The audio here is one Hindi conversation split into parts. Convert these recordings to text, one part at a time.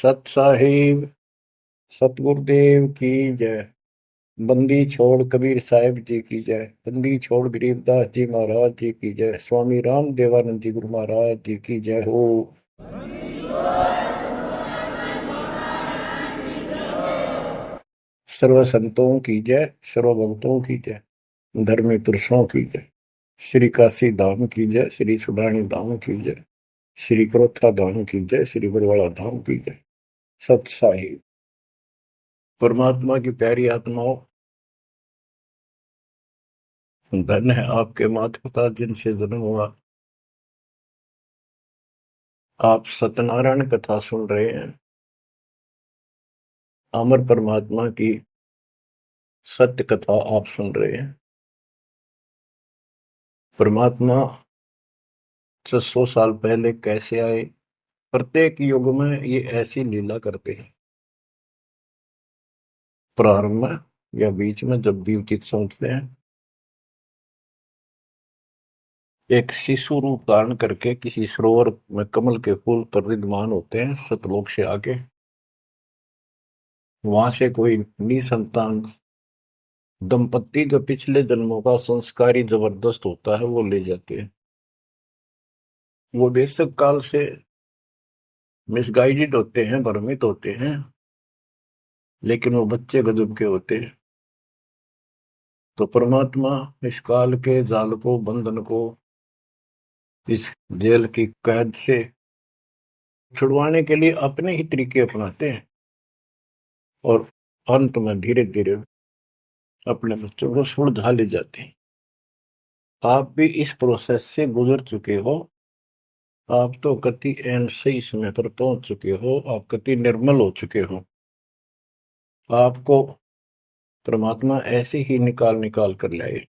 सत साहिब सतगुरुदेव की जय। बंदी छोड़ कबीर साहिब जी की जय। बंदी छोड़ गरीबदास जी महाराज जी की जय। स्वामी राम देवानंद जी गुरु महाराज जी की जय हो। सर्व संतों की जय, सर्व भक्तों की जय, धर्मी पुरुषों की जय। श्री काशी धाम की जय, श्री सुडानी धाम की जय, श्री क्रोथा धाम की जय, श्री बरवाड़ा धाम की जय। सत साहिब। परमात्मा की प्यारी आत्माओं, धन है आपके माता पिता जिनसे जन्म हुआ। आप सत्यनारायण कथा सुन रहे हैं। अमर परमात्मा की सत्य कथा आप सुन रहे हैं। परमात्मा 600 साल पहले कैसे आए, प्रत्येक युग में ये ऐसी लीला करते हैं। प्रारंभ में या बीच में जब भी उचित समझते हैं, एक शिशु रूप धारण करके किसी सरोवर में कमल के फूल पर विद्यमान होते हैं। सतलोक से आके वहां से कोई निसंतान दंपत्ति जो पिछले जन्मों का संस्कारी जबरदस्त होता है वो ले जाते हैं। वो बेशक काल से मिसगाइडेड होते हैं, भ्रमित होते हैं, लेकिन वो बच्चे गजब के होते हैं। तो परमात्मा इस काल के जाल को, बंधन को, इस जेल की कैद से छुड़वाने के लिए अपने ही तरीके अपनाते हैं और अंत में धीरे धीरे अपने बच्चों को सुलझा ले जाते हैं। आप भी इस प्रोसेस से गुजर चुके हो। आप तो कति एन सही समय पर पहुंच चुके हो। आप कति निर्मल हो चुके हो। आपको परमात्मा ऐसे ही निकाल निकाल कर लाए।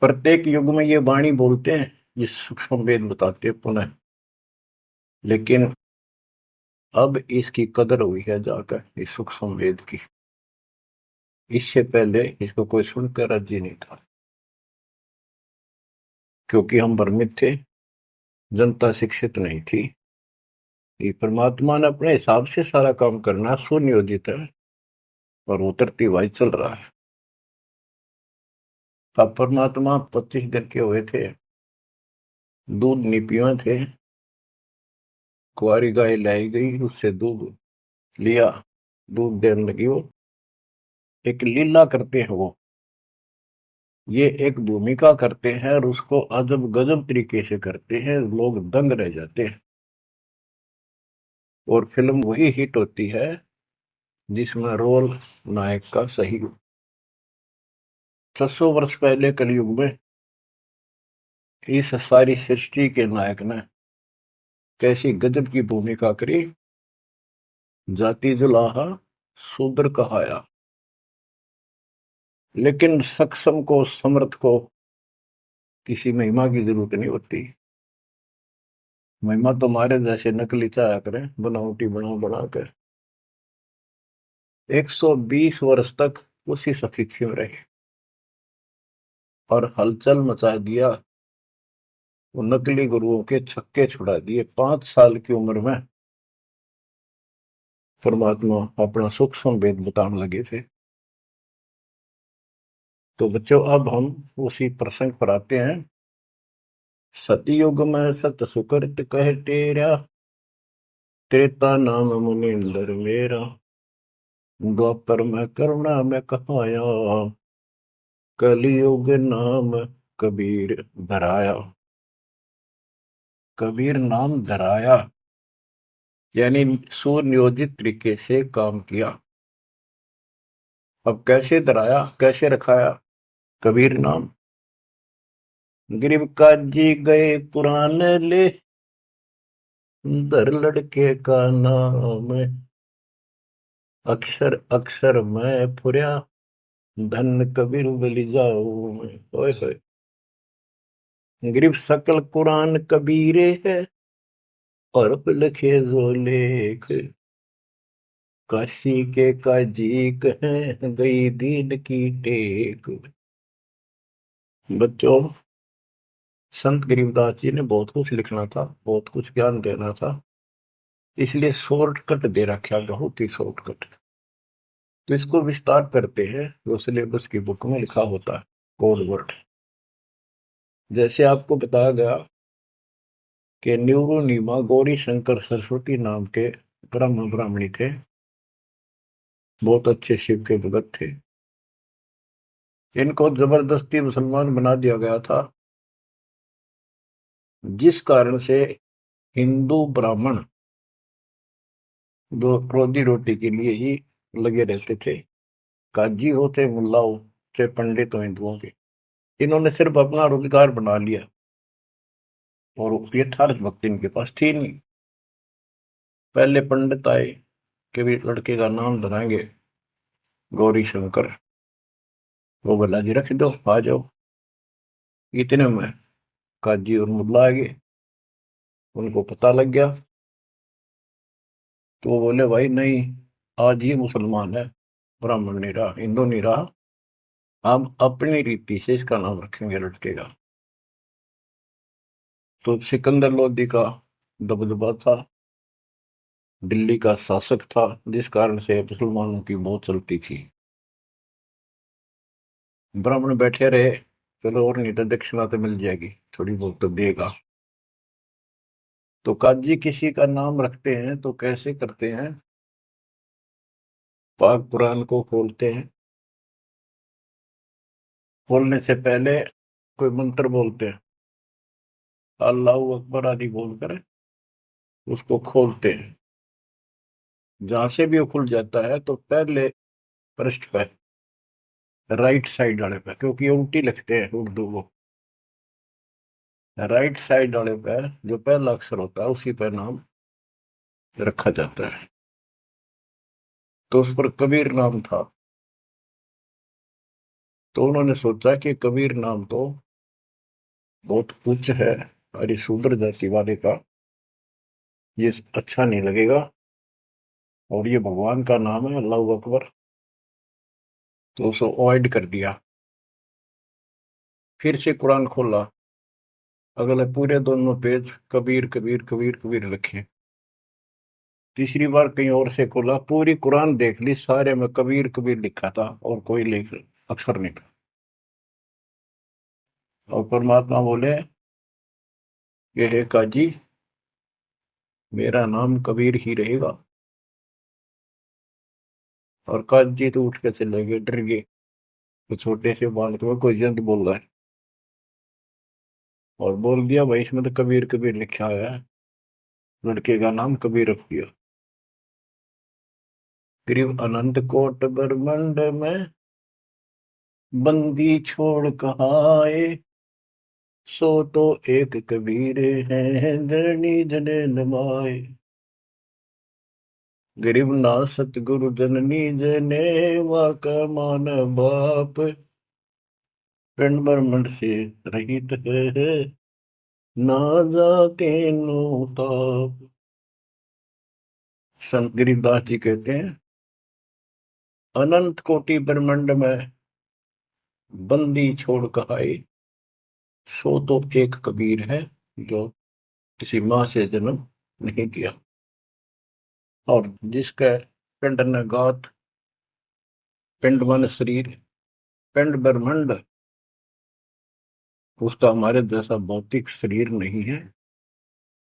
प्रत्येक युग में ये वाणी बोलते हैं, ये सूक्ष्म वेद बताते हैं पुनः, लेकिन अब इसकी कदर हुई है जाकर इस सूक्ष्म वेद की। इससे पहले इसको कोई सुनकर राजी नहीं था, क्योंकि हम भ्रमित थे, जनता शिक्षित नहीं थी। ये परमात्मा ने अपने हिसाब से सारा काम करना सुनियोजित है और उतरती हुआ चल रहा है। अब परमात्मा 25 दिन के हुए थे, दूध नहीं पिए थे। कुंवारी गाय लाई गई, उससे दूध लिया, दूध देने लगी। वो एक लीला करते हैं, वो ये एक भूमिका करते हैं और उसको अजब गजब तरीके से करते हैं, लोग दंग रह जाते हैं। और फिल्म वही हिट होती है जिसमें रोल नायक का सही हो। 600 वर्ष पहले कलयुग में इस सारी सृष्टि के नायक ने कैसी गजब की भूमिका करी। जाति जुलाहा शूद्र कहाया, लेकिन सक्षम को, समर्थ को किसी महिमा की जरूरत नहीं होती। महिमा तो हमारे जैसे नकली चाया करें, बनावटी बना कर 120 वर्ष तक उसी स्थिति में रहे और हलचल मचा दिया। वो नकली गुरुओं के छक्के छुड़ा दिए। 5 साल की उम्र में परमात्मा अपना सूक्ष्म वेद बताने लगे थे। तो बच्चों, अब हम उसी प्रसंग पर आते हैं। सतयुग में सत सुकृत कह टेरा, त्रेता नाम मुनिंदर मेरा, द्वापर में करुणा में कहाया, कलयुग नाम कबीर धराया। कबीर नाम धराया यानी सुनियोजित तरीके से काम किया। अब कैसे धराया, कैसे रखाया कबीर नाम? गरीब काजी गए कुरान ले, दर लड़के का नाम, अक्षर अक्षर मैं फुर्या, धन कबीर बलि जाऊं मैं। ओए होए, गरीब सकल कुरान कबीरे है, और लिखे जो लेख, काशी के काजी कहें गई दीन की टेक। बच्चों, संत गरीबदास जी ने बहुत कुछ लिखना था, बहुत कुछ ज्ञान देना था, इसलिए शॉर्टकट दे रखा, बहुत ही शॉर्टकट। तो इसको विस्तार करते हैं जो सिलेबस की बुक में लिखा होता है, कोड वर्ड। जैसे आपको बताया गया कि न्यूरोनीमा गौरी शंकर सरस्वती नाम के ब्रह्म ब्राह्मणी थे, बहुत अच्छे शिव के भगत थे। इनको जबरदस्ती मुसलमान बना दिया गया था, जिस कारण से हिंदू ब्राह्मण जो रोजी रोटी के लिए ही लगे रहते थे, काजी हो चाहे मुल्ला हो चाहे पंडित हो हिंदुओं के, इन्होंने सिर्फ अपना रोजगार बना लिया और यथार्थ भक्ति इनके पास थी नहीं। पहले पंडित आए कि भी लड़के का नाम धराएंगे गौरी शंकर, वो बोला जी रख दो, आ जाओ। इतने में काजी और मुल्ला आ गए, उनको पता लग गया, तो वो बोले भाई नहीं, आज ही मुसलमान है, ब्राह्मण नहीं रहा, हिंदू नहीं रहा, हम अपनी रीति से इसका नाम रखेंगे लड़के का। तो सिकंदर लोदी का दबदबा था, दिल्ली का शासक था, जिस कारण से मुसलमानों की बहुत चलती थी। ब्राह्मण बैठे रहे, चलो और नहीं तो दक्षिणा तो मिल जाएगी, थोड़ी बहुत तो देगा। तो काजी किसी का नाम रखते हैं तो कैसे करते हैं, पाक कुरान को खोलते हैं, खोलने से पहले कोई मंत्र बोलते हैं, अल्लाह अकबर आदि बोलकर उसको खोलते हैं। जहां से भी वो खुल जाता है तो पहले पृष्ठ पे, राइट साइड वाले पे, क्योंकि उल्टी लिखते हैं उर्दू को, राइट साइड वाले पे जो पहला अक्षर होता है उसी पे नाम रखा जाता है। तो उस पर कबीर नाम था। तो उन्होंने सोचा कि कबीर नाम तो बहुत उच्च है, हमारी शूद्र जाति वाले का ये अच्छा नहीं लगेगा, और ये भगवान का नाम है अल्लाह अकबर, तो उसको अवॉइड कर दिया। फिर से कुरान खोला, अगले पूरे दोनों पेज कबीर कबीर कबीर कबीर लिखे। तीसरी बार कहीं और से खोला, पूरी कुरान देख ली, सारे में कबीर कबीर लिखा था और कोई लेख अक्षर नहीं था। और परमात्मा बोले ये है काजी, मेरा नाम कबीर ही रहेगा। और काजी तो उठ के चले गए, डर गए, तो छोटे से बालक में कोई जंत बोल रहा है, और बोल दिया भाई इसमें तो कबीर कबीर लिखा है, लड़के का नाम कबीर रख दिया। करीब अनंत कोट ब्रह्मंड में बंदी छोड़ कहाए, सो तो एक कबीर है धरणी जने नमाए। गरीब ना सतगुरु जननी जने वाका मान बाप, पिंड ब्रह्मंड से रहित है ना जाके नो ताप। संत गरीबदास जी कहते हैं, अनंत कोटि ब्रह्मंड में बंदी छोड़ कहाए, सो तो एक कबीर है जो किसी माँ से जन्म नहीं किया। और जिसका पिंड न गात, पिंड मन शरीर, पिंड ब्रह्मंड, उसका हमारे जैसा भौतिक शरीर नहीं है,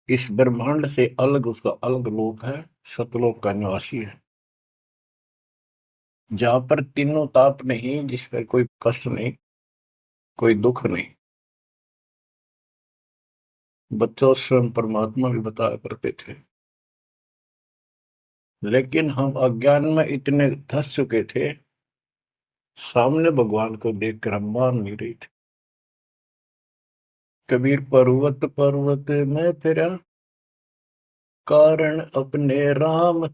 इस ब्रह्मांड से अलग उसका अलग लोक है, सतलोक का निवासी है, जहां पर तीनों ताप नहीं, जिस पर कोई कष्ट नहीं, कोई दुख नहीं। बच्चों स्वयं परमात्मा भी बताया करते थे, लेकिन हम अज्ञान में इतने धस चुके थे, सामने भगवान को देखकर हम मान नहीं रहे थे। कबीर पर्वत पर्वत में फिरा, कारण अपने राम,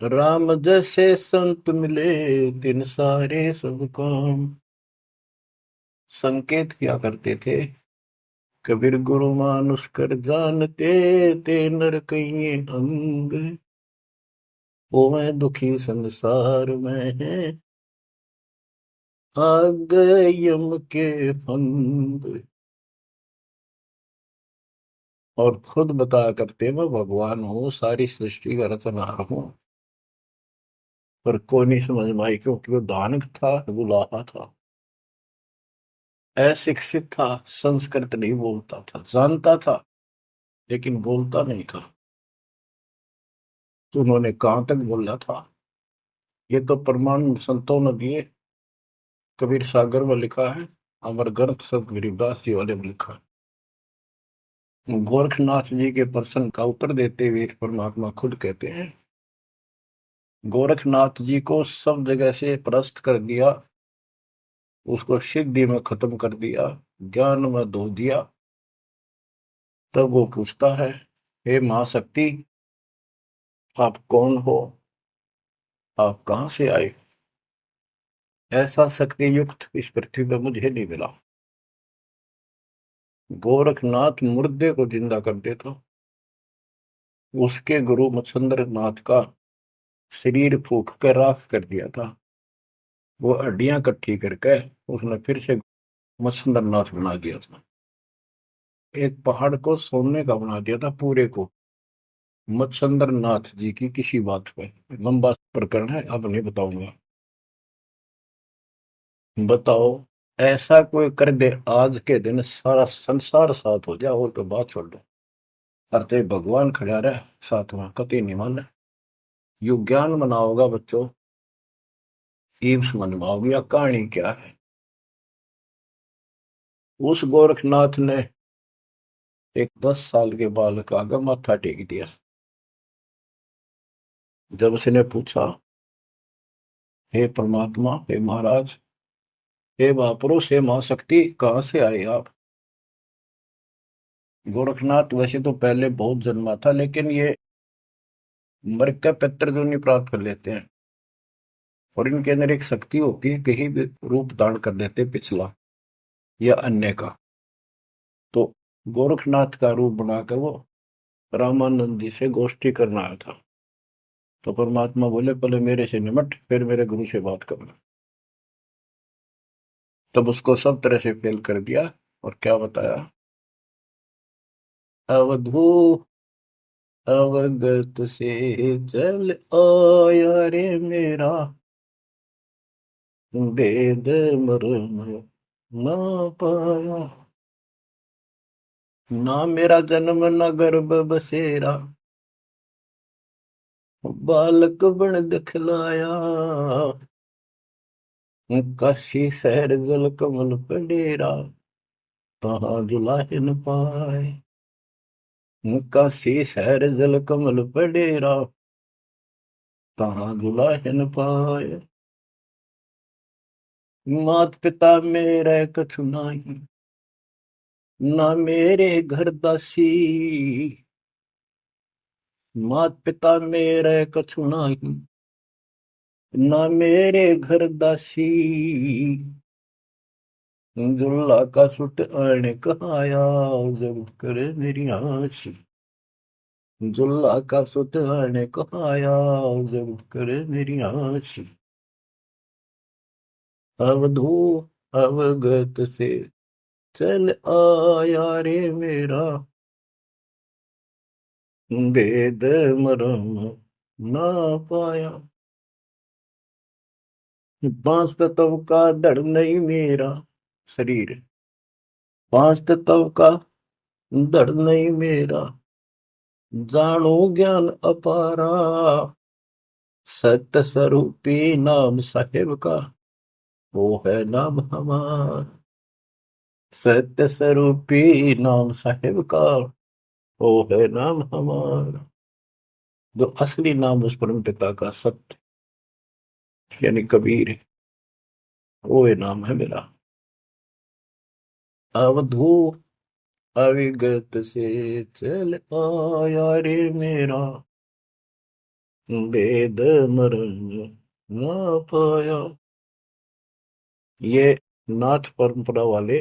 राम जैसे संत मिले दिन सारे सब काम। संकेत किया करते थे, कबीर गुरु मानुष कर जानते, ते नर कहिए अंग, वो मैं दुखी संसार में है, आ गए यम के फंद। और खुद बताया करते मैं भगवान हूँ, सारी सृष्टि का रचनहार हूँ। पर कोई नहीं समझ में आई, क्योंकि वो दानक था, बुलाहा था, अशिक्षित था, संस्कृत नहीं बोलता था, जानता था लेकिन बोलता नहीं था। तो उन्होंने कहां तक बोला था, ये तो प्रमाण संतों ने दिए। कबीर सागर में लिखा है, अमर ग्रंथ संत गरीबदास जी वाले में लिखा है। गोरखनाथ जी के प्रश्न का उत्तर देते हुए परमात्मा खुद कहते हैं, गोरखनाथ जी को सब जगह से परास्त कर दिया, उसको सिद्धि में खत्म कर दिया, ज्ञान में धो दिया। तब वो पूछता है, हे महाशक्ति, आप कौन हो, आप कहां से आए? ऐसा शक्ति युक्त इस पृथ्वी पर मुझे नहीं मिला। गोरखनाथ मुर्दे को जिंदा कर देता, उसके गुरु मच्छिंद्र नाथ का शरीर फूक कर राख कर दिया था। वो हड्डियां इकट्ठी करके उसने फिर से मच्छिंद्र नाथ बना दिया था। एक पहाड़ को सोने का बना दिया था पूरे को, मच्छिंद्र नाथ जी की किसी बात पे। लंबा प्रकरण है, अब नहीं बताऊंगा। बताओ, ऐसा कोई कर दे आज के दिन सारा संसार साथ हो जाए, और तो बात छोड़ दो। अरे भगवान खड़ा रहे साथ में, कति नहीं मान। यु ज्ञान बना होगा बच्चों, ईम समझ में आओगी या कहानी क्या है। उस गोरखनाथ ने एक 10 साल के बालक आगे माथा टेक दिया। जब उसने पूछा, हे परमात्मा, हे महाराज, हे महापुरुष, हे महाशक्ति, कहाँ से आए आप? गोरखनाथ वैसे तो पहले बहुत जन्मा था, लेकिन ये मर का पितर जो नहीं प्राप्त कर लेते हैं, और इनके अंदर एक शक्ति होती है, कहीं भी रूप धारण कर लेते पिछला या अन्य का। तो गोरखनाथ का रूप बनाकर वो रामानंद जी से गोष्ठी करना आया था। तो परमात्मा बोले, पहले मेरे से निमट, फिर मेरे गुरु से बात करना। तब उसको सब तरह से फेल कर दिया, और क्या बताया, अवधू अवगत से चल आया रे मेरा, वेद मर्म ना पाया। ना मेरा जन्म न गर्भ बसेरा, बालक बन दिखलाया। काशी शहर जल कमल पे डेरा, तहाँ दुलाहिन पाए। काशी शहर जल कमल पे डेरा, तहाँ दुलाहिन पाए। मात पिता मेरे कछु नाही, ना मेरे घर दासी। मात पिता मेरे कछु नाही, ना मेरे घर दासी। दुल्ला का सुत आने कहाया, जब करे मेरी आसी। दुल्ला का सुत आने कहाया, जब करे मेरी आसी। अवधू अवगत से चल आया रे मेरा, वेद मरम ना पाया। पांच तत्व का धड़ नहीं मेरा शरीर, पांच तत्व का धड़ नहीं मेरा। जानो ज्ञान अपारा, सत्य स्वरूपी नाम साहेब का, वो है नाम हमार। सत्य स्वरूपी नाम साहेब का, वो है नाम हमार। जो असली नाम उस परम पिता का सत्य यानी कबीर है, वो ये नाम है मेरा। अवधू अविगत से चल आया रे मेरा, वेद मरन ना पाया। ये नाथ परंपरा वाले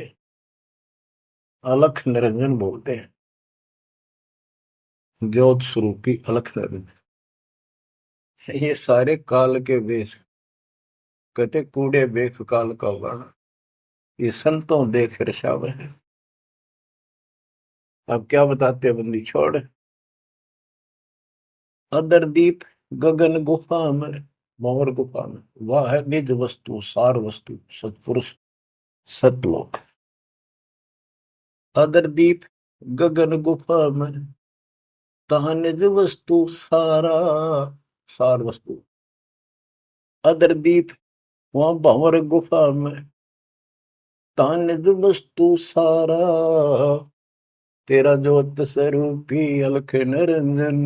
अलख निरंजन बोलते हैं, ज्योत स्वरूपी अलख निरंजन। ये सारे काल के वेश, कहते कूड़े बेख काल का वर्ण, ये संतों देख रशाव है। अब क्या बताते हैं बंदी छोड़। अदर दीप गगन गुफा में, मोर गुफा में, वह है निज वस्तु सार वस्तु सतपुरुष सतलोक। अदर दीप गगन गुफा में, तहाँ निज वस्तु सारा सार वस्तु। अदर दीप वहां भंवर गुफा में, तहाँ निज वस्तु सारा। तेरा ज्योत स्वरूपी अलख निरंजन,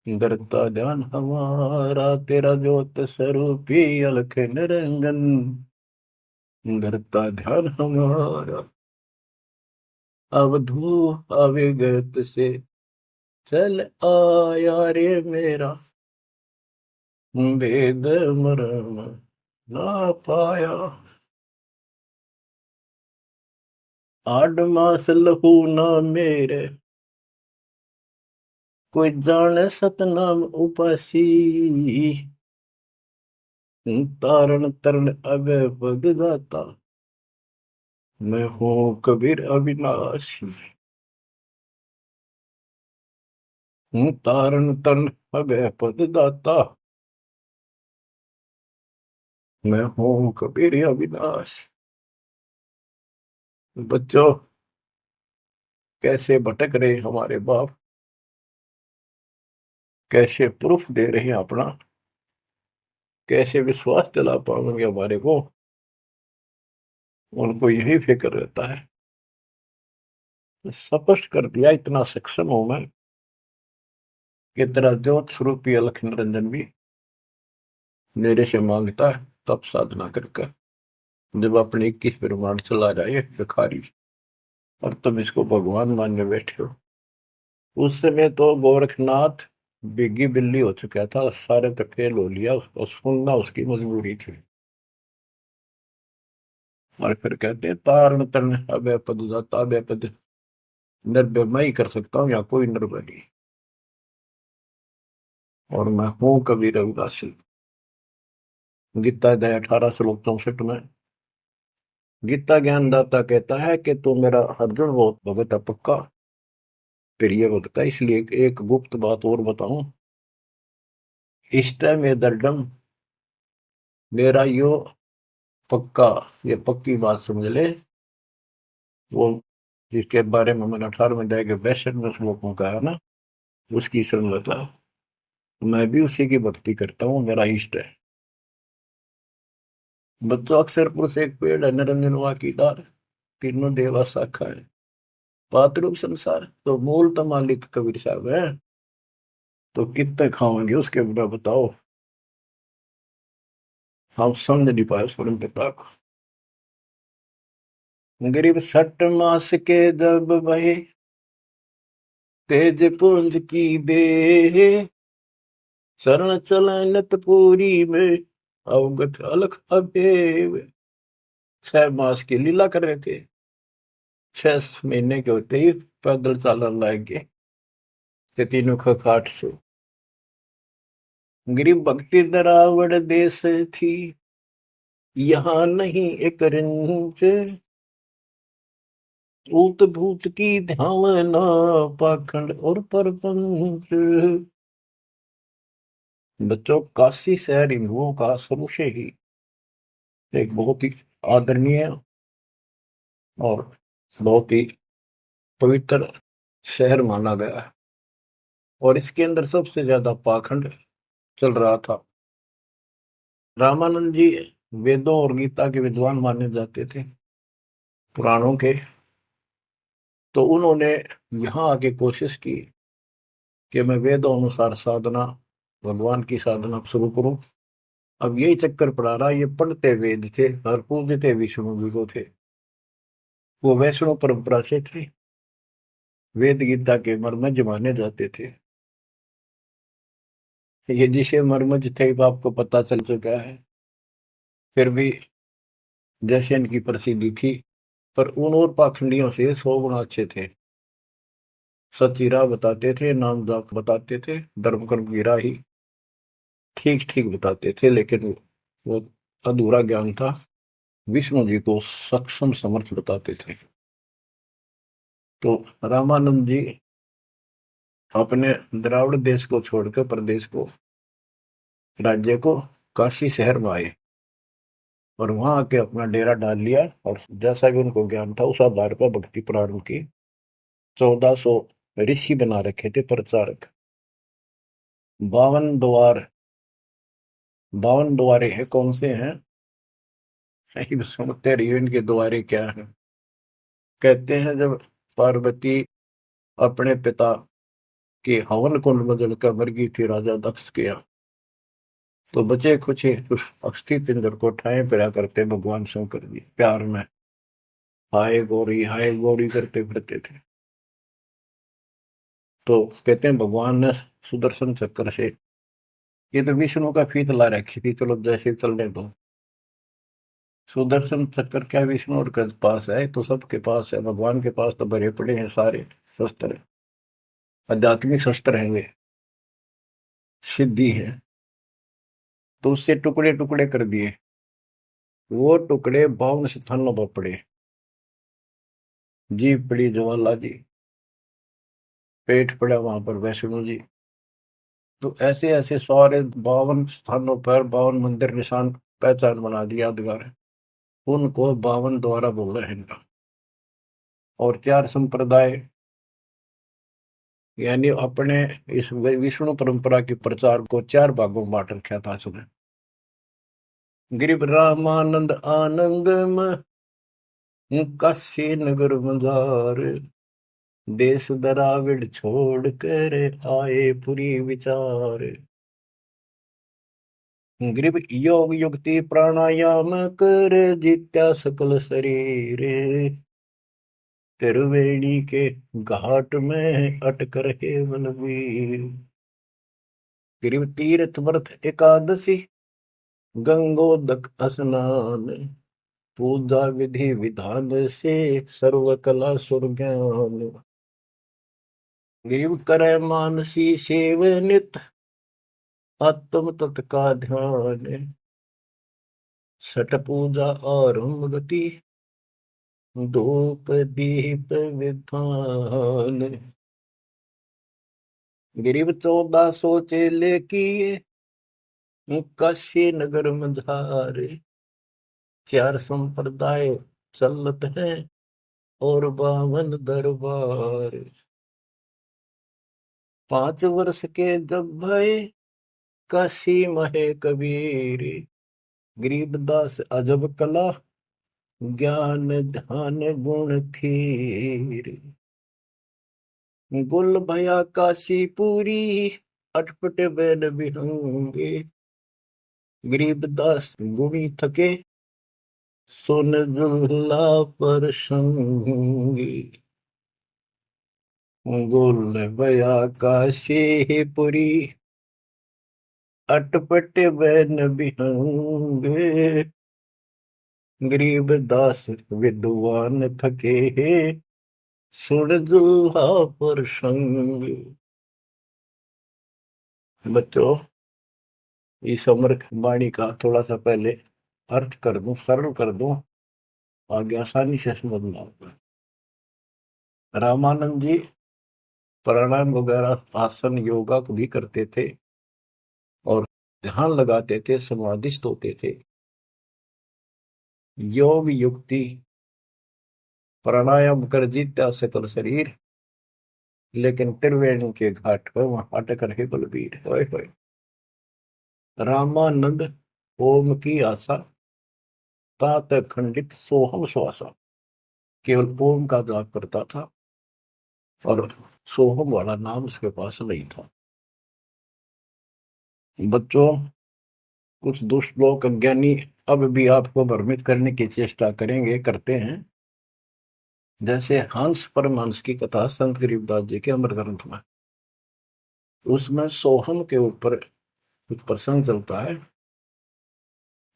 डरता ध्यान हमारा। तेरा ज्योत स्वरूपी अलख निरंजन, डरता ध्यान हमारा। अवधू अविगत से चल आया रे मेरा, वेद मरम ना पाया। आठ मास लहू ना मेरे, कोई जाने सतनाम उपासी। तारण तरण अभय पद दाता, मैं हूँ कबीर अविनाशी। हूँ तारण तरण अभय पद दाता, मैं हूँ कबीर अविनाशी। बच्चों, कैसे भटक रहे हमारे बाप, कैसे प्रूफ दे रहे हैं अपना, कैसे विश्वास दिला पाएंगे हमारे को। उनको यही फिक्र रहता है। स्पष्ट कर दिया, इतना सक्षम हूं मैं कि तेरा ज्योत स्वरूपी अलख निरंजन भी मेरे से मांगता है तब साधना करके। जब अपने 21 ब्रह्मांड चला जाए भिखारी, और तुम इसको भगवान मानने बैठे हो। उस समय तो गोरखनाथ बिग्गी बिल्ली हो चुका था, सारे तो फेल हो लिया, उसको सुनना उसकी मजबूरी थी। और फिर कहते हैं तारण तरण अभय पद दाता, अभय पद निर्भय मैं ही कर सकता हूँ, या कोई निर्भय नहीं। और मैं हूं कबीर रविदासी। गीता अध्याय 18 श्लोक 64 में गीता ज्ञानदाता कहता है कि तू मेरा अर्जुन बहुत भगत है पक्का, प्रिय भक्त है। इसलिए एक गुप्त बात और बताऊं, इष्ट में दर्डम, मेरा यो पक्का, ये पक्की बात समझ ले। वो जिसके बारे में मैंने 18वें अध्याय के 62वें श्लोक में कहा ना, उसकी संगता मैं भी उसी की भक्ति करता हूँ, मेरा इष्ट है। बच्चों, अक्षर पुरुष एक पेड़ है, निरंजन वा की डार, तीनों देवा शाखा है, पातरूप संसार। तो मूल तो मालिक कबीर साहब है, तो कितने खाओगे उसके बिना बताओ। हम समझ नहीं पाए स्वयं पिता को। गरीब 60 मास के जब वही तेज पुंज की दे, शरण चलनत पूरी में अवगत अलख अबेव। 6 मास की लीला कर रहे थे, 6 महीने के होते ही पैदल चालन लाग गए ते तीनों खखाट से। गरीब भक्ति दरावड़ देश थी, यहाँ नहीं एक रिंच, ऊत भूत की धावना पाखंड और परपंच। बच्चों, काशी शहर हिंदुओं का शुरू से ही एक बहुत ही आदरणीय और बहुत ही पवित्र शहर माना गया है, और इसके अंदर सबसे ज्यादा पाखंड चल रहा था। रामानंद जी वेदों और गीता के विद्वान माने जाते थे, पुराणों के। तो उन्होंने यहाँ आके कोशिश की कि मैं वेदों अनुसार साधना, भगवान की साधना शुरू करूं। अब यही चक्कर पड़ा रहा, ये पढ़ते वेद थे और पूजते विष्णु जी को थे। वो वैष्णव परंपरा से थे, वेद गीता के मर्मज माने जाते थे। ये जिसे मर्मज थे वो आपको पता चल चुका है। फिर भी जैसे इनकी प्रसिद्धि थी, पर उन और पाखंडियों से 100 गुना अच्छे थे। सच्ची राह बताते थे, नाम जाप बताते थे, धर्म कर्म की राह ही ठीक ठीक बताते थे, लेकिन वो अधूरा ज्ञान था। विष्णु जी को सक्षम समर्थ बताते थे। तो रामानंद जी अपने द्राविड़ देश को छोड़कर प्रदेश को, राज्य को, काशी शहर में आए और वहां आके अपना डेरा डाल लिया। और जैसा भी उनको ज्ञान था उस आधार पर भक्ति प्रारंभ की। 1400 ऋषि बना रखे थे प्रचारक। 52 द्वार, 52 द्वारे हैं, कौन से हैं नहीं समझते रहिए इनके द्वारे क्या है। कहते हैं जब पार्वती अपने पिता के हवन कुंड में जलकर मर गई थी राजा दक्ष के यहाँ, तो बचे कुछ ही उस अस्थि पिंजर को ठाए फिरा करते भगवान शंकर जी प्यार में हाय गौरी करते फिरते थे। तो कहते हैं भगवान ने सुदर्शन चक्र से, ये तो विष्णु का फीत ला रखी थी, चलो जैसे चलने दो। सुदर्शन चक्र क्या विष्णु और के पास है, तो सबके पास है, भगवान के पास तो भरे पड़े हैं सारे शस्त्र, आध्यात्मिक शस्त्र हैं वे, सिद्धि है। तो उससे टुकड़े टुकड़े कर दिए, वो टुकड़े 52 स्थानों पर पड़े। जीभ पड़ी ज्वाला जी, पेट पड़ा वहां पर वैष्णो जी। तो ऐसे ऐसे सारे 52 स्थानों पर 52 मंदिर निशान पहचान बना दिया यादगार, उनको 52 द्वारा बोल रहे हैं इनका। और 4 संप्रदाय, यानी अपने इस विष्णु परंपरा के प्रचार को 4 भागों में बांट रखा था उसने। गिरिव रामानंद आनंद काशी नगर मजार, देश दराविड छोड़ कर आए पुरी विचार। ग्रीव योग युक्ति प्राणायाम कर जित्या सकल शरीर, त्रिवेणी के घाट में अटक रहे बलवीर। ग्रीव तीर्थ व्रत एकादशी, गंगोदक स्नान, पूजा विधि विधान से सर्व कला सुरज्ञान। ग्रीव करे मानसी सेव नित, आत्म तत्का ध्यान, सठ पूजा आरंभ गति, धूप दीप विधान। गिरिव 1400 चेले किए, काशी नगर मझारे, 4 संप्रदाय चलत हैं और 52 दरबार। 5 वर्ष के जब भय काशी महे कबीर, गरीबदास अजब कला ज्ञान ध्यान गुण थीर। गुल भया काशी पूरी, अटपट बैन बिहंगे, गरीबदास गुणी थके सुन जुल्ला पर संगी। गुल भया काशी पुरी, अटपट बैन बिहंगे, गरीबदास विद्वान थके सुन जुल्हा पर संग। बच्चों, इस अमर वाणी का थोड़ा सा पहले अर्थ कर दूं, सरल कर दूं, आगे आसानी से समझना होगा। रामानंद जी प्राणायाम वगैरह आसन योगा को भी करते थे और ध्यान लगाते थे, समाधिस्थ होते थे। योग युक्ति प्राणायाम कर जीता सकल शरीर, लेकिन त्रिवेणी के घाट पर वहां अटक रहे बलबीर। होए होए। रामानंद ओम की आशा, तात खंडित सोहम श्वासा, केवल ओम का जाप करता था और सोहम वाला नाम उसके पास नहीं था। बच्चों, कुछ दुष्ट लोग अज्ञानी अब भी आपको भ्रमित करने की चेष्टा करेंगे, करते हैं। जैसे हंस परमहंस की कथा संत गरीबदास जी के अमर ग्रंथ में, उसमें सोहम के ऊपर कुछ प्रसंग चलता है।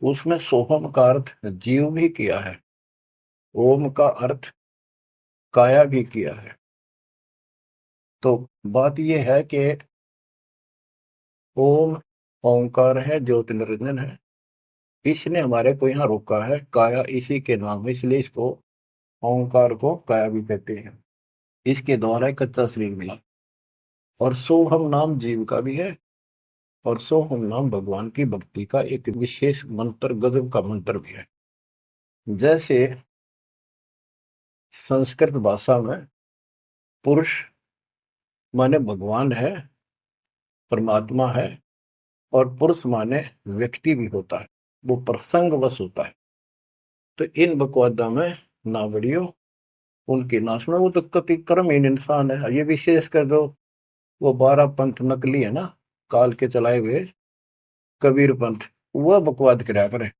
उसमें सोहम का अर्थ जीव भी किया है, ओम का अर्थ काया भी किया है। तो बात यह है कि ओम ओंकार है, ज्योति निरंजन है, इसने हमारे को यहाँ रोका है। काया इसी के नाम है, इसलिए इसको ओंकार को काया भी कहते हैं। इसके द्वारा एक कच्चा शरीर मिला। और सोहम नाम जीव का भी है, और सोहम नाम भगवान की भक्ति का एक विशेष मंत्र, गजब का मंत्र भी है। जैसे संस्कृत भाषा में पुरुष माने भगवान है, परमात्मा है, और पुरुष माने व्यक्ति भी होता है, वो प्रसंगवश होता है। तो इन बकवादा में ना बढ़ियो, उनकी ना सुनो, वो तो कति कर्महीन इंसान है। ये विशेष कर दो, वो 12 पंथ नकली है ना, काल के चलाए हुए कबीर पंथ, वह बकवाद कराया करे।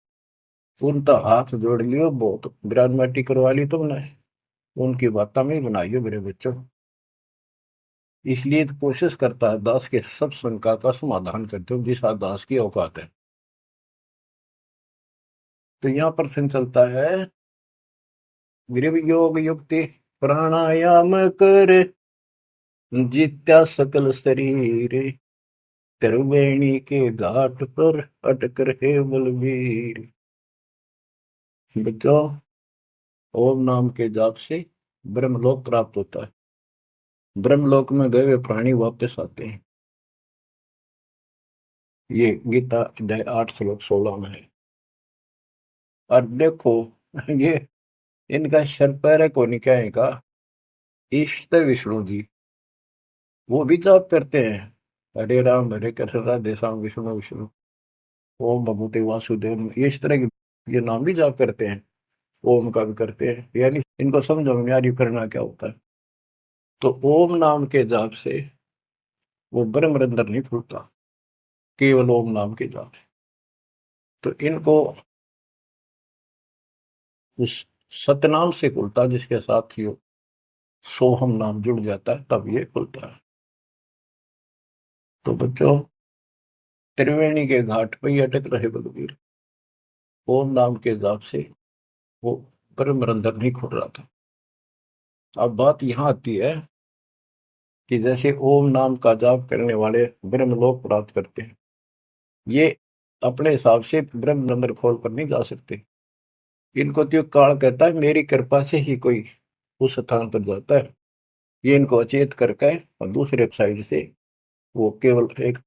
उन तो हाथ जोड़ लियो, बहुत ग्राजमाटी करवा ली तुमने, उनकी बात में ही बनाइयो मेरे बच्चों। इसलिए तो कोशिश करता है दास के सब शंका का समाधान करते हो जिस दास की औकात है। तो यहाँ प्रश्न चलता है, गृह योग युक्ति प्राणायाम कर, जित्या सकल शरीर, त्रिवेणी के घाट पर अटक रहे बलवीर। बच्चों, ओम नाम के जाप से ब्रह्मलोक प्राप्त होता है। ब्रह्मलोक में गए हुए प्राणी वापस आते हैं। ये गीता अध्याय 8 श्लोक 16 में है। और देखो, ये इनका शर पैर को निकाय का इष्ट विष्णु जी, वो भी जाप करते हैं, हरे राम हरे कृष्ण राधे श्याम विष्णु विष्णु ओम भगवते वासुदेव, ये इस तरह के ये नाम भी जाप करते हैं, ओम का भी करते हैं। यानी इनको समझो में यार ये करना क्या होता है। तो ओम नाम के जाप से वो ब्रह्म रंध्र नहीं खुलता, केवल ओम नाम के जाप से। तो इनको उस सतनाम से खुलता, जिसके साथ ही सोहम नाम जुड़ जाता है, तब ये खुलता है। तो बच्चों, त्रिवेणी के घाट पर ही अटक रहे बलवीर, ओम नाम के जाप से वो ब्रह्म रंध्र नहीं खुल रहा था। अब बात यहां आती है कि जैसे ओम नाम का जाप करने वाले ब्रह्मलोक प्राप्त करते हैं, ये अपने हिसाब से ब्रह्म रंध्र खोल कर नहीं जा सकते। इनको तो काल कहता है मेरी कृपा से ही कोई उस स्थान पर जाता है। ये इनको अचेत करके और दूसरे साइड से वो केवल एक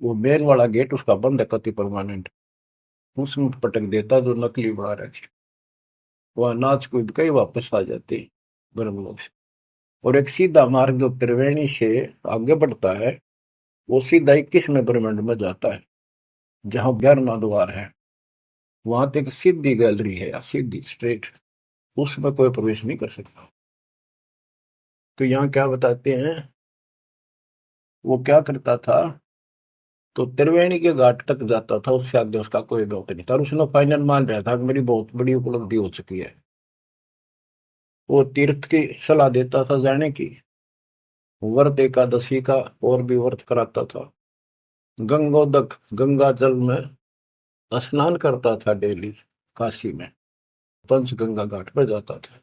वो मेन वाला गेट उसका बंद है कति परमानेंट, उसमें पटक देता जो नकली बना रखे, वह नाच कूद के ही वापस आ जाते ब्रह्मलोक से। और एक सीधा मार्ग जो त्रिवेणी से आगे बढ़ता है, वो सीधा 21वें ब्रह्मांड में जाता है, जहां 11वां द्वार है। वहां तक सीधी गैलरी है, या सीधी स्ट्रेट, उसमें कोई प्रवेश नहीं कर सकता। तो यहाँ क्या बताते हैं, वो क्या करता था, तो त्रिवेणी के घाट तक जाता था, उससे आगे उसका कोई बहुत नहीं था। और उसने फाइनल मान रहा था कि मेरी बहुत बड़ी उपलब्धि हो चुकी है। वो तीर्थ की सलाह देता था जाने की, व्रत एकादशी का और भी व्रत कराता था, गंगोदक गंगा जल में स्नान करता था डेली, काशी में पंचगंगा घाट पर जाता था।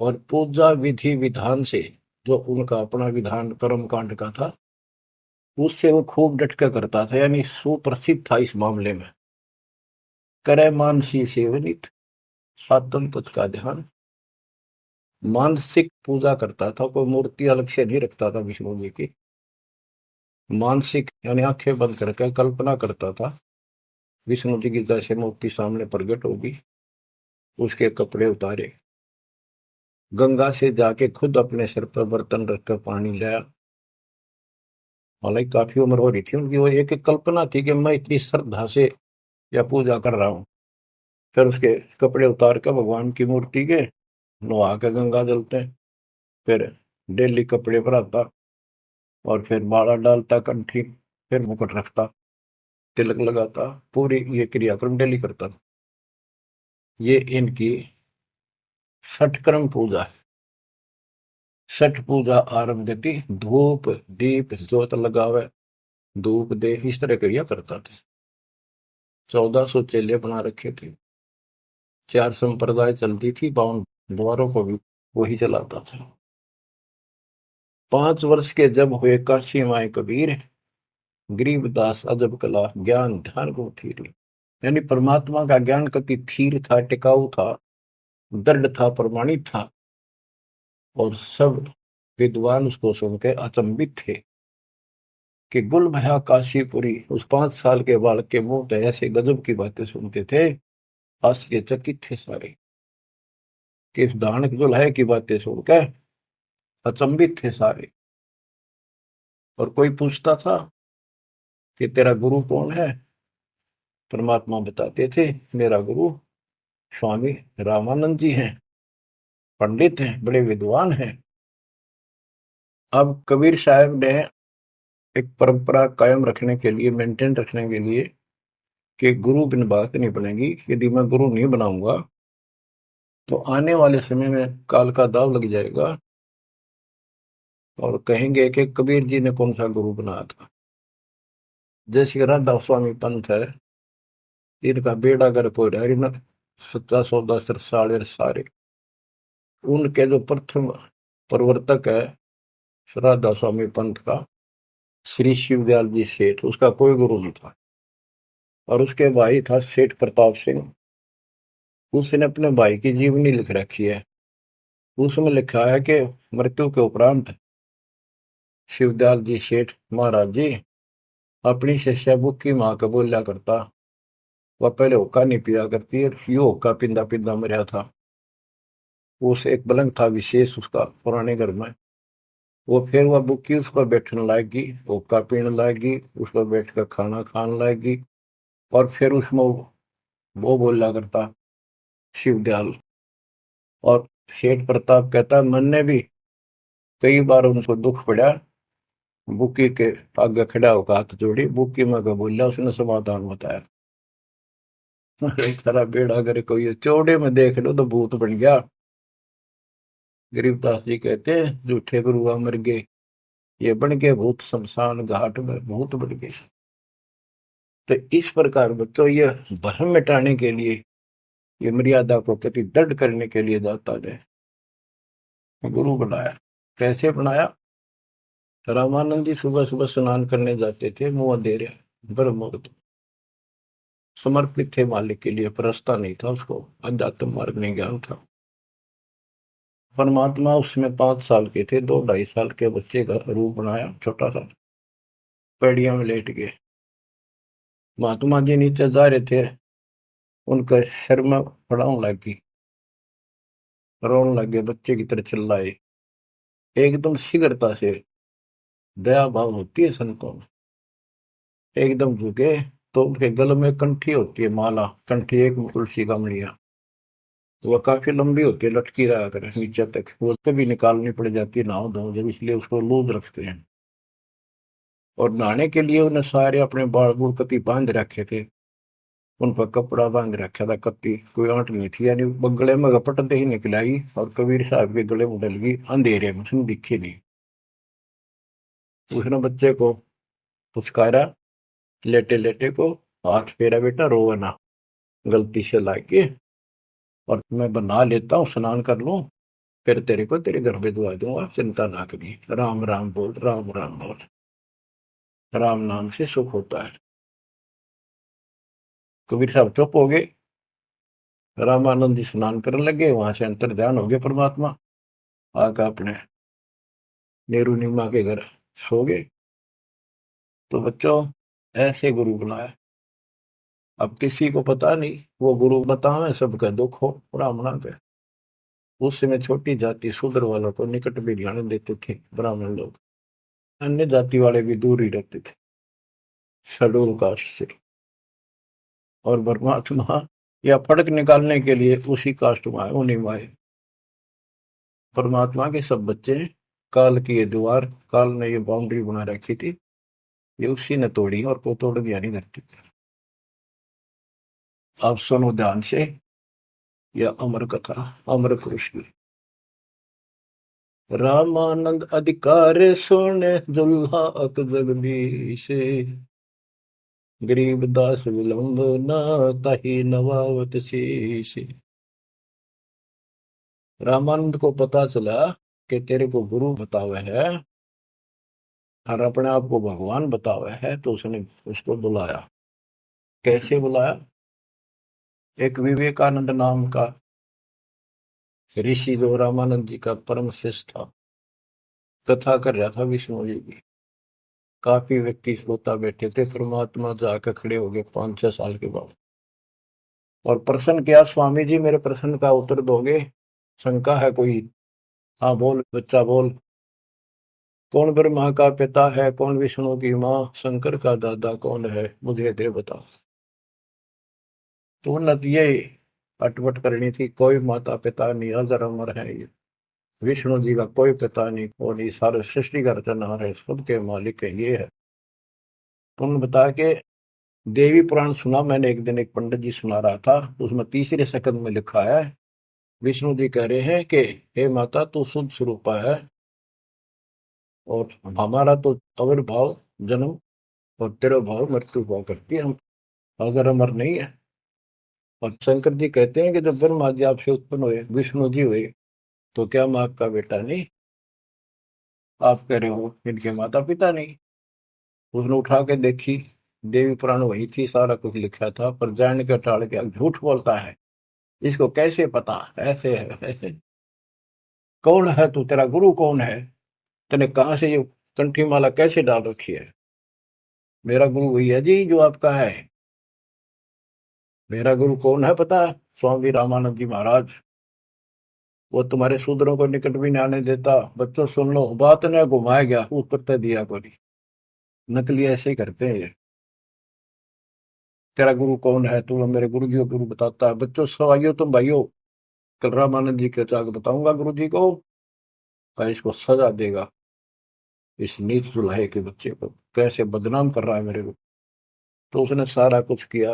और पूजा विधि विधान से, जो उनका अपना विधान कर्म कांड का था, उससे वो खूब डटकर करता था, यानी सुप्रसिद्ध था इस मामले में। करे मानसी सेवनित, आत्म तत् का ध्यान, मानसिक पूजा करता था, कोई मूर्ति अलग से नहीं रखता था विष्णु जी की। मानसिक यानी आंखें बंद करके कल्पना करता था विष्णु जी की जैसे मूर्ति सामने प्रकट होगी, उसके कपड़े उतारे, गंगा से जाके खुद अपने सिर पर बर्तन रखकर पानी लाया। हालांकि काफी उम्र हो रही थी उनकी, वो एक एक कल्पना थी कि मैं इतनी श्रद्धा से या पूजा कर रहा हूँ। फिर उसके कपड़े उतार कर भगवान की मूर्ति के नहा के गंगा जलते, फिर डेली कपड़े पर आता, और फिर माला डालता कंठी, फिर मुकुट रखता, तिलक लगाता, पूरी ये क्रियाक्रम डेली करता। ये इनकी षटक्रम पूजा है। छठ पूजा आरंभ गति, धूप दीप ज्योत लगावे, धूप दे, इस तरह क्रिया करता था। 1400 चेले बना रखे थे, 4 संप्रदाय चलती थी, 52 द्वारों को भी वही चलाता था। 5 वर्ष के जब हुए काशी माए कबीर, गरीबदास अजब कला ज्ञान ध्यान को थीर। यानी परमात्मा का ज्ञान कति थीर था, टिकाऊ था, दृढ़ था, प्रमाणित था। और सब विद्वान उसको सुन के अचंभित थे कि गुल भया काशीपुरी। उस 5 साल के बालक के मुंह पे ऐसे गजब की बातें सुनते थे, आश्चर्यचकित थे सारे कि इस दानक दुल्हे की बातें सुनकर अचंभित थे सारे। और कोई पूछता था कि तेरा गुरु कौन है? परमात्मा बताते थे, मेरा गुरु स्वामी रामानंद जी हैं, पंडित हैं, बड़े विद्वान हैं। अब कबीर साहब ने एक परंपरा कायम रखने के लिए, मेंटेन रखने के लिए, कि गुरु बिन बात नहीं बनेगी। यदि मैं गुरु नहीं बनाऊंगा तो आने वाले समय में काल का दाव लग जाएगा और कहेंगे कि कबीर जी ने कौन सा गुरु बनाया था। जैसे राधा स्वामी पंथ है, इनका बेड़ा गर्क हो रहा है इन 1710 साढ़े सारे। उनके जो प्रथम प्रवर्तक है राधा स्वामी पंथ का, श्री शिवदयाल जी सेठ, उसका कोई गुरु नहीं था। और उसके भाई था सेठ प्रताप सिंह, उसने अपने भाई की जीवनी लिख रखी है। उसमें लिखा है कि मृत्यु के उपरांत शिवदयाल जी सेठ महाराज जी अपनी शिष्या बुक्की माँ को बोलिया करता, वह पहले हुक्का नहीं पिया करती है, यो हुक्का पिंदा पिंदा मरा था। उस एक पलंग था विशेष उसका पुराने घर में, वो फिर वह बुक्की उस पर बैठने लाएगी, हुक्का पीने लाएगी, उस पर बैठ कर खाना खाने लाएगी। और फिर उसमें वो बोला करता शिवदयाल। और सेठ प्रताप कहता, मन ने भी कई बार उनको दुख पड़ा, बुक्की के आगे खड़ा होकर हाथ जोड़ी, बुक्की में का बोला, उसने समाधान बताया। अरे सारा बेड़ा करे कोई चौड़े में देख लो तो भूत बन गया। गरीबदास जी कहते हैं, झूठे गुरु मर गए, ये बन गए भूत, शमशान घाट में भूत बन गए। तो इस प्रकार बच्चों, ये भ्रम मिटाने के लिए, ये मर्यादा को कति दृढ़ करने के लिए दाता ने गुरु बनाया। कैसे बनाया? रामानंद जी सुबह सुबह स्नान करने जाते थे, मुंह अंधेरे, ब्रह्म मुहूर्त, समर्पित थे मालिक के लिए, परस्ता नहीं था उसको, अध्यात्म मार्ग नहीं ज्ञान था। परमात्मा उसमें 5 साल के थे, 2 ढाई साल के बच्चे का रूप बनाया, छोटा सा, पैड़िया में लेट गए। महात्मा जी नीचे जा रहे थे, उनका सिर में फड़ाऊं लगी, रोने लगे, बच्चे की तरह चिल्लाए। एकदम शीघ्रता से, दया भाव होती है संतों में, एकदम झुके तो उनके गले में कंठी होती है, माला कंठी, एक तुलसी का मड़िया, तो वह काफी लंबी होती है, लटकी रहा करे नीचे तक, वो कभी निकालनी पड़ जाती है नहाओ धो जब, इसलिए उसको लूज रखते हैं। और नहाने के लिए उन्हें सारे अपने बाल बूढ़ कति बांध रखे थे, उन पर कपड़ा बांध रखा था, कत्ती कोई आंट नहीं थी, यानी गले में घपटते ही निकलाई और कबीर साहब के गले में डल गई अंधेरे में, उसने दिखी नहीं। उसने बच्चे को पुचकारा, लेटे लेटे को, हाथ फेरा, बेटा रोवा ना, गलती से लाके, और मैं बना लेता हूँ, स्नान कर लूं, फिर तेरे को तेरे घर भिजवा दूंगा, चिंता ना करी, राम राम बोल, राम राम बोल, राम नाम से सुख होता है। कबीर साहब चुप हो गए। रामानंद जी स्नान करने लगे, वहां से अंतर ध्यान हो गए परमात्मा, आकर अपने नेहरू नीमा के घर सो गए। तो बच्चों, ऐसे गुरु बनाया। अब किसी को पता नहीं, वो गुरु बतावे सबका दुख हो, ब्राह्मणा के। उस समय छोटी जाति शूद्र वालों को निकट भी ध्यान देते थे ब्राह्मण लोग, अन्य जाति वाले भी दूर ही रहते थे शेड्यूल कास्ट से। और परमात्मा या फर्क निकालने के लिए उसी कास्ट में आए, उन्हीं में आए। परमात्मा के सब बच्चे, काल की ये दीवार, काल ने ये बाउंड्री बना रखी थी, ये उसी ने तोड़ी, और को तोड़ दिया नहीं धरती। आप सुनो ध्यान से, यह अमर कथा, अमर पुरुष की। रामानंद अधिकार सोने दुल्हा अक जगदीश, गरीब दास विलंब न ताही नवावत शीश। रामानंद को पता चला कि तेरे को गुरु बतावे है और अपने आप को भगवान बतावे है, तो उसने उसको बुलाया। कैसे बुलाया? एक विवेकानंद नाम का ऋषि जो रामानंद जी का परम शिष्य था, कथा कर रहा था विष्णु जी की। काफी व्यक्ति श्रोता बैठे थे। परमात्मा जाकर खड़े हो गए 5-6 साल के बाद और प्रश्न किया, स्वामी जी मेरे प्रश्न का उत्तर दोगे? शंका है कोई? हाँ बोल बच्चा बोल। कौन ब्रह्मा का पिता है, कौन विष्णु की माँ, शंकर का दादा कौन है, मुझे दे बता। तो उन्नत ये अटपट करनी थी, कोई माता पिता नहीं, अजर अमर है ये। विष्णु जी का कोई पिता नहीं, कोई नहीं, सारे सृष्टि का रचनहार है, सबके मालिक है, ये है। तो उन्होंने बताया कि देवी पुराण सुना मैंने एक दिन, एक पंडित जी सुना रहा था, उसमें तीसरे सकंद में लिखा है, विष्णु जी कह रहे हैं कि हे माता तू शुद्ध स्वरूपा है और हमारा तो आविर्भाव जन्म और तेरा भाव मृत्यु हुआ करती है, हम अगर अमर नहीं है। और शंकर जी कहते हैं कि जब ब्रह्मा जी आपसे उत्पन्न हुए, विष्णु जी हुए, तो क्या मैं आपका बेटा नहीं? आप कह रहे हो इनके माता पिता नहीं। उसने उठा के देखी, देवी पुराण वही थी, सारा कुछ लिखा था, पर जान के टाल के अब झूठ बोलता है, इसको कैसे पता? ऐसे है ऐसे। कौन है तू, तेरा गुरु कौन है? तूने कहाँ से ये कंठी माला कैसे डाल रखी है? मेरा गुरु वही है जी जो आपका है। मेरा गुरु कौन है पता है? स्वामी रामानंद जी महाराज। वो तुम्हारे शूद्रों को निकट भी नहीं आने देता। बच्चों सुन लो, बात ने घुमाया गया उत्तर तो दिया को नहीं। नकली ऐसे ही करते हैं ये। तेरा गुरु कौन है? तू मेरे गुरु जी को गुरु बताता है। बच्चों सवाइयो तुम भाइयों, कल रामानंद जी के जाकर बताऊंगा गुरु जी को, पर इसको सजा देगा, इस नीच दुल्हे के बच्चे को कैसे बदनाम कर रहा है मेरे को। तो उसने सारा कुछ किया,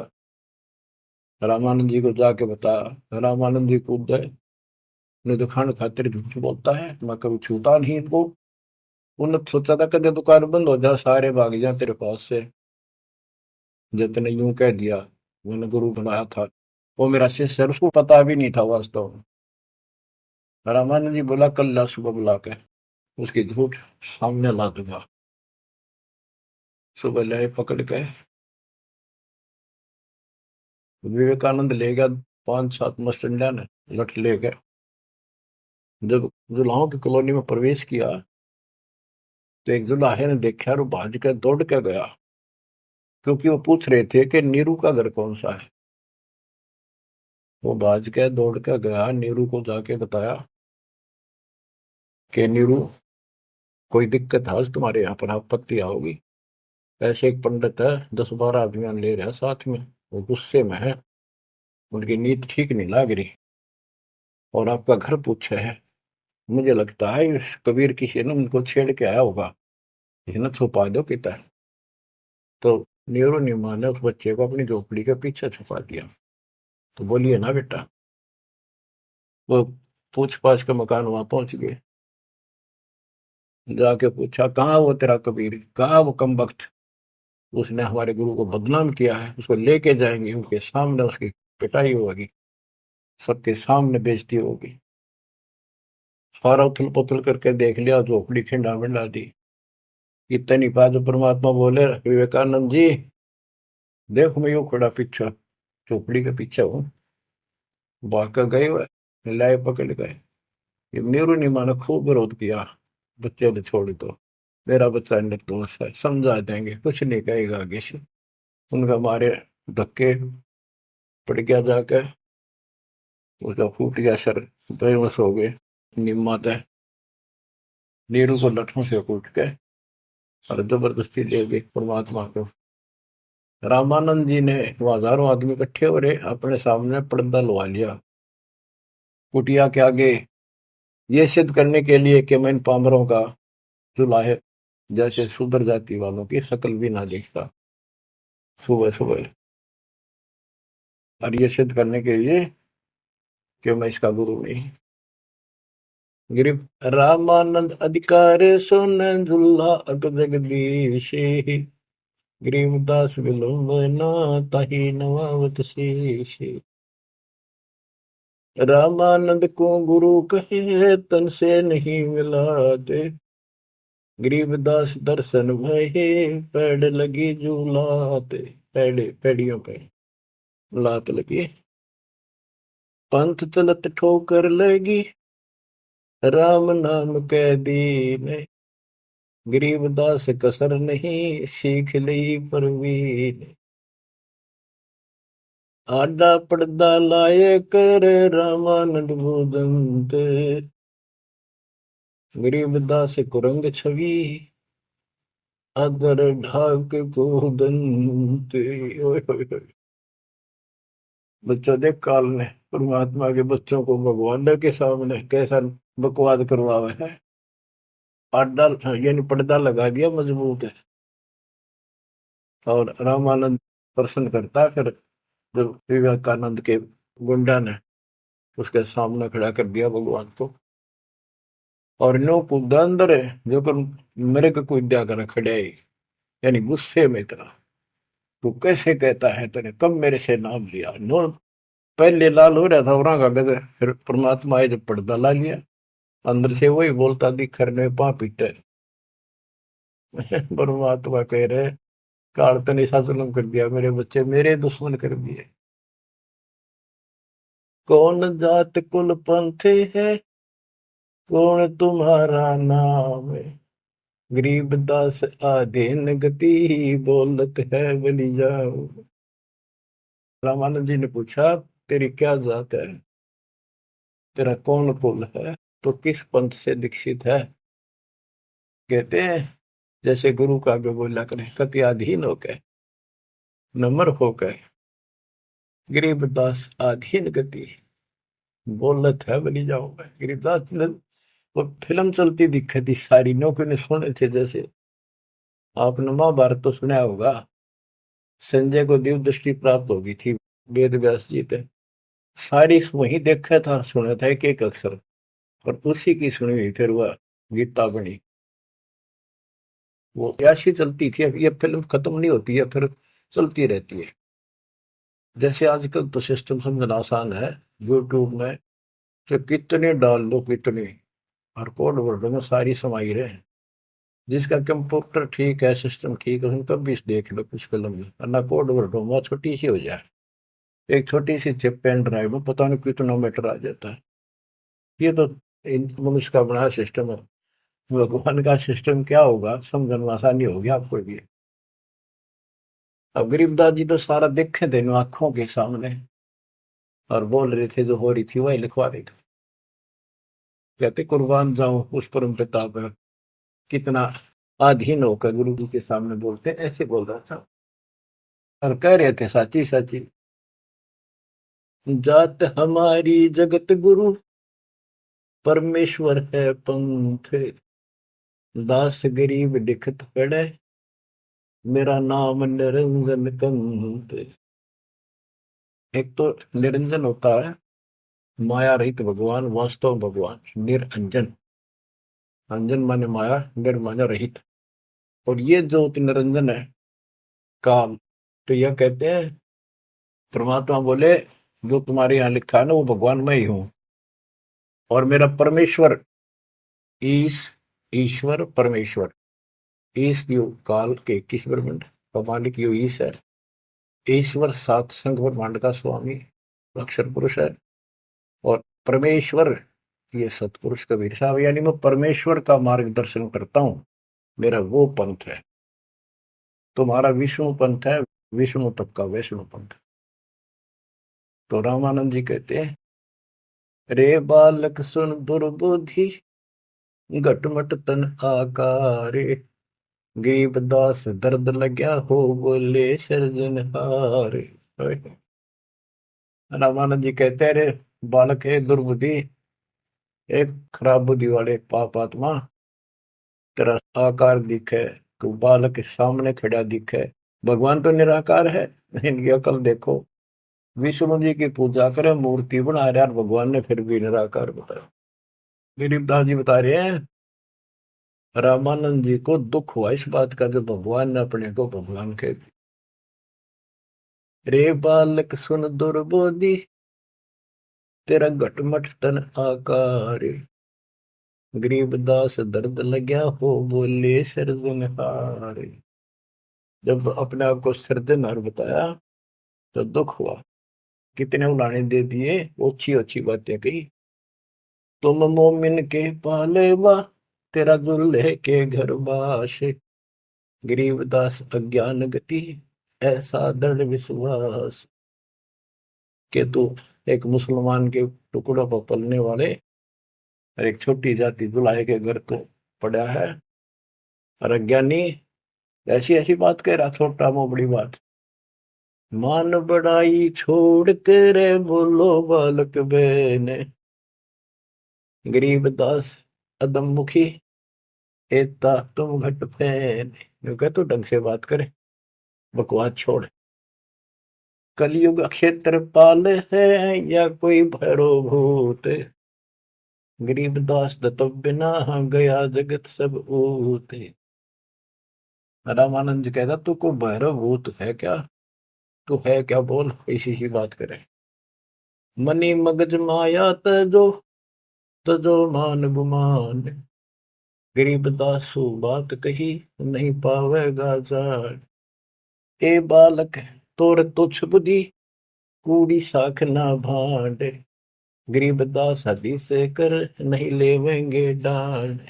रामानंद जी को जाके बताया। रामानंद जी कूद गए, ने दुकान खातिर झूठ बोलता है, मैं कभी छूता नहीं इनको। उन्होंने सोचा था कदे दुकान बंद हो जा, सारे भाग जा तेरे पास से। जितने यूं कह दिया, मैंने गुरु बनाया था, वो मेरा शिष्य है, उसको पता भी नहीं था वास्तव में। रामानंद जी बोला कल ला सुबह बुला के उसकी झूठ सामने ला दूंगा। सुबह लाए पकड़ के, विवेकानंद ले गया 5-7 मस्टंडा ने लठ ले गए। जब जुलाहों की कॉलोनी में प्रवेश किया, तो एक जुलाहे ने देखा और वो भाज के दौड़ के गया, क्योंकि वो पूछ रहे थे कि नीरू का घर कौन सा है। वो भाज के दौड़ के गया, नीरू को जाके बताया कि नीरू कोई दिक्कत है आज तुम्हारे यहाँ पर, आपत्ति आओगी। ऐसे एक पंडित है, 10-12 अभियान ले रहा है साथ में, वो गुस्से में है, उनकी नीति ठीक नहीं लग रही, और आपका घर पूछे है। मुझे लगता है इस कबीर किसी ने उनको छेड़ के आया होगा, इसने छुपा दो किता है। तो नीरू नीमा ने उस बच्चे को अपनी झोपड़ी के पीछे छुपा दिया। तो बोलिए ना बेटा। वो पूछ पाछ के मकान वहां पहुंच गए, जाके पूछा कहाँ वो तेरा कबीर, कहाँ वो कम वक्त, उसने हमारे गुरु को बदनाम किया है, उसको लेके जाएंगे, उनके सामने उसकी पिटाई होगी, सबके सामने बेइज्जती होगी। सारा उथल पुथल करके देख लिया, झोपड़ी खिंडा मिंडा दी। इतनी बात परमात्मा बोले, विवेकानंद जी देखो मैं यूं खड़ा पीछे, झोपड़ी के पीछे हूँ। भाग कर गए हुए, लाए पकड़ गए। ये नीरू नीमा ने खूब विरोध किया, बच्चे ने छोड़ दो, मेरा बच्चा निर्दोष है, समझा देंगे, कुछ नहीं कहेगा आगे से। उनका मारे धक्के पड़ गया जाके, उसका फूट गया सर, बेहोश हो गए। निम्मा तय नीरू को लठों से कूट के और जबरदस्ती ले गए परमात्मा को। रामानंद जी ने, वो हजारों आदमी इकट्ठे हो रहे, अपने सामने पर्दा लगा लिया कुटिया के आगे, ये सिद्ध करने के लिए कि मैं इन पामरों का चूल्हा है, जैसे शूद्र जाति वालों की शकल भी ना देखता। सुबह सुबह, और ये सिद्ध करने के लिए कि मैं इसका गुरु नहीं। गिरिव रामानंद अधिकार सुन दुल्हा अग जगदीश, गरीबदास विलंबना ताहि नवावत शेष। रामानंद को गुरु कहे तन से नहीं मिलाते, गरीबदास दर्शन भये पैड़ लगी झूलाते। पैड़े पैड़ियों पे लात लगी। पंथ चलत ठोकर लगी, राम नाम कै दीन। गरीबदास कसर नहीं, सीख ली परवीन। आडा पड़दा लाए कर, रामानंद भूदंत। गरीबदास कुरंग छवि, अदर ढाक को दंत। ओए होए होए। बच्चों देख काल ने परमात्मा के बच्चों को भगवान के सामने कैसा बकवाद करवावे है। आडा यानी पर्दा लगा दिया मजबूत है। और रामानंद प्रश्न करता फिर जब विवेकानंद के गुंडा ने उसके सामने खड़ा कर दिया भगवान को, और नो कूदा अंदर है जो कर मेरे को कूदा कर खड़े ही, यानी गुस्से में इतना, तू कैसे कहता है, तूने कब मेरे से नाम लिया। नो पहले लाल हो रहा था और गदे, फिर परमात्मा आए जब पर्दा ला लिया, अंदर से वही बोलता दिखर ने पा पीटे। परमात्मा कह रहे काल तने ऐसा जुल्म कर दिया, मेरे बच्चे मेरे दुश्मन कर दिए। कौन जात कुल पंथ है, कौन तुम्हारा नाम है। गरीबदास आधीन गति, बोलत है बलि जाओ। रामानंद जी ने पूछा तेरी क्या जात है, तेरा कौन कुल है, तो किस पंथ से दीक्षित है। कहते हैं जैसे गुरु का आगे बोला करें, कति अधीन होकर नम्र होकर, गरीबदास आधीन गति, बोलत है बलि जाओ। गरीबदास ने वो फिल्म चलती दिखी थी सारी, नौकरी ने सुने थे। जैसे आपने महाभारत तो सुना होगा, संजय को दिव्य दृष्टि प्राप्त होगी थी वेद व्यास जी थे, सारी वही देखा था सुना था एक एक अक्षर, और उसी की सुनी हुई फिर वह गीता बनी। वो ऐसी चलती थी, अब ये फिल्म खत्म नहीं होती है, फिर चलती रहती है। जैसे आजकल तो सिस्टम समझना आसान है, यूट्यूब में तो कितने डाल दो कितने, और कोड वर्ड में सारी समाई रहे। जिसका कंप्यूटर ठीक है, सिस्टम ठीक है, उनका भी देख लो कुछ फिल्म में, ना कोड वर्ड हो छोटी सी हो जाए, एक छोटी सी चिप पेन ड्राइव में पता नहीं कितना मीटर आ जाता है। ये तो मनुष्य का बना सिस्टम है। भगवान का सिस्टम क्या होगा समझने में आसानी होगी आपको भी। अब गरीबदास जी तो सारा देखे थे आंखों के सामने, और बोल रहे थे जो हो रही थी वही लिखवा रही थी। कहते कुर्बान जाऊं उस परम पिता पर, कितना अधीन होकर गुरु जी के सामने बोलते, ऐसे बोल रहा था। और कह रहे थे साची साची, जात हमारी जगत गुरु, परमेश्वर है पंथ। दास गरीब दिखत पड़े, मेरा नाम निरंजन कंत। एक तो निरंजन होता है माया रहित भगवान, वास्तव भगवान निरंजन। अंजन माने माया, निर माने रहित। और ये जो निरंजन है काल, तो यह कहते हैं परमात्मा बोले जो तुम्हारे यहाँ लिखा है ना वो भगवान मैं ही हूं, और मेरा परमेश्वर ईश, ईश्वर परमेश्वर, ईश यो काल के 21 ब्रह्मांड का मालिक यो ईश है। ईश्वर सात संघ ब्रह्मांड का स्वामी अक्षर पुरुष है, और परमेश्वर ये सतपुरुष कबीर साहब, यानी मैं परमेश्वर का मार्गदर्शन करता हूं, मेरा वो पंथ है। तुम्हारा विष्णु पंथ है, विष्णु तक का वैष्णु पंथ। तो रामानंद जी कहते हैं, रे बालक सुन दुर्बुद्धि, घटमट तन आकारे। गरीबदास दर्द लग्या हो, बोले सृजनहार। रामानंद जी कहते हैं रे बालक है दुर्बुद्धि, एक खराब बुद्धि वाले पाप आत्मा, तेरा आकार दिखे तो बालक के सामने खड़ा दिखे। भगवान तो निराकार है, इनकी अकल देखो। विष्णु जी की पूजा करे, मूर्ति बना रहे, और भगवान ने फिर भी निराकार बताया। गरीबदास जी बता रहे हैं रामानंद जी को दुख हुआ इस बात का, जब भगवान ने अपने को भगवान कह दिया। रे बालक सुन दुर्बोधि, तेरा घटमट तन आकार। गरीबदास दर्द लग्या हो, बोले सृजनहार। जब अपने आप को सृजनहार बताया तो दुख हुआ। कितने उलाने दे दिए, अच्छी अच्छी बातें कही। तुम मोमिन के पालेवा, तेरा दुल्हे के घर बाश, गरीबदास अज्ञान गति, ऐसा दृढ़ विश्वास। के तू एक मुसलमान के टुकड़ों पर पलने वाले और एक छोटी जाति दुल्हे के घर तो पड़ा है, और अज्ञानी ऐसी ऐसी बात कह रहा, छोटा मो बड़ी बात। मान बड़ाई छोड़ कर बोलो बालक बहने, गरीबदास अदम मुखी, एता तुम घट फैन। यूं कह, तो ढंग से बात करे, बकवास छोड़। कलयुग क्षेत्रपाल है या कोई भैरो भूत, गरीबदास दत्त बिना गया जगत सब ऊत। रामानंद जी कहता, तू को भैरव भूत है क्या, तू है क्या, बोल। इसी सी बात करे। मनी मगज माया तजो, तजो मान गुमान, गरीबदासु बात कही, नहीं पावेगा जान। ए बालक तोर तुच्छ बुद्धि, कूड़ी साख ना भांड, गरीबदास हदी से कर, नहीं लेवेंगे डांड।